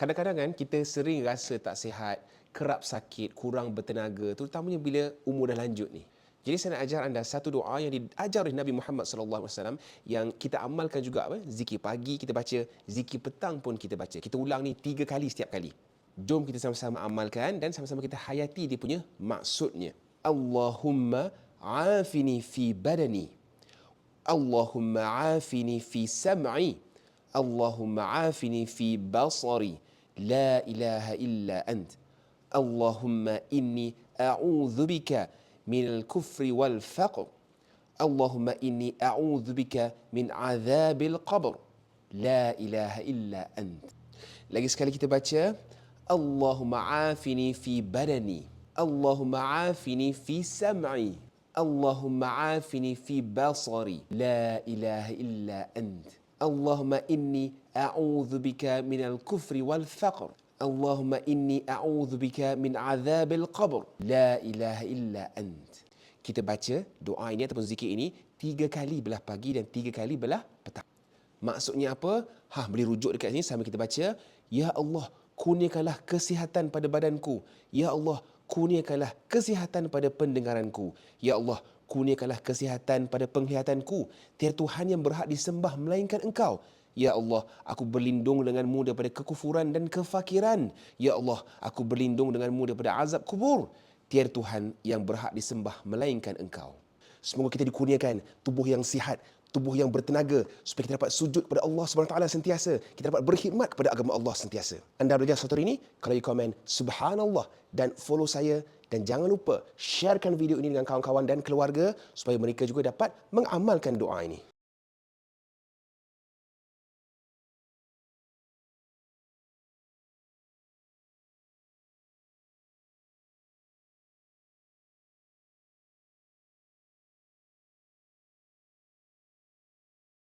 Kadang-kadang kan kita sering rasa tak sihat, kerap sakit, kurang bertenaga, terutamanya bila umur dah lanjut ni. Jadi saya nak ajar anda satu doa yang diajar oleh Nabi Muhammad SAW yang kita amalkan juga zikir pagi kita baca, zikir petang pun kita baca. Kita ulang ni 3 kali setiap kali. Jom kita sama-sama amalkan dan sama-sama kita hayati dia punya maksudnya. Allahumma afini fi badani. Allahumma afini fi sam'i. Allahumma afini fi basari. La ilaha illa ant. Allahumma inni a'udzu bika min al-kufri wal faqr. Allahumma inni a'udzu bika min azabil qabr. La ilaha illa ant. Lagi sekali kita baca, Allahumma afini fi badani. Allahumma afini fi sam'i. Allahumma afini fi basari. La ilaha illa ant. Allahumma inni a'udzu bika minal kufri wal faqr. Allahumma inni a'udzu bika min azabil qabr. La ilaha illa ant. Kita baca doa ini ataupun zikir ini 3 kali belah pagi dan 3 kali belah petang. Maksudnya apa? Boleh rujuk dekat sini sambil kita baca. Ya Allah, kurniakanlah kesihatan pada badanku. Ya Allah, kurniakanlah kesihatan pada pendengaranku. Ya Allah, kurniakanlah kesihatan pada penglihatanku. Tiada Tuhan yang berhak disembah melainkan Engkau. Ya Allah, aku berlindung denganmu daripada kekufuran dan kefakiran. Ya Allah, aku berlindung denganmu daripada azab kubur. Tiada Tuhan yang berhak disembah melainkan Engkau. Semoga kita dikurniakan tubuh yang sihat, tubuh yang bertenaga, supaya kita dapat sujud kepada Allah SWT sentiasa. Kita dapat berkhidmat kepada agama Allah sentiasa. Anda belajar sesuatu ini? Kalau you komen Subhanallah dan follow saya. Dan jangan lupa sharekan video ini dengan kawan-kawan dan keluarga supaya mereka juga dapat mengamalkan doa ini.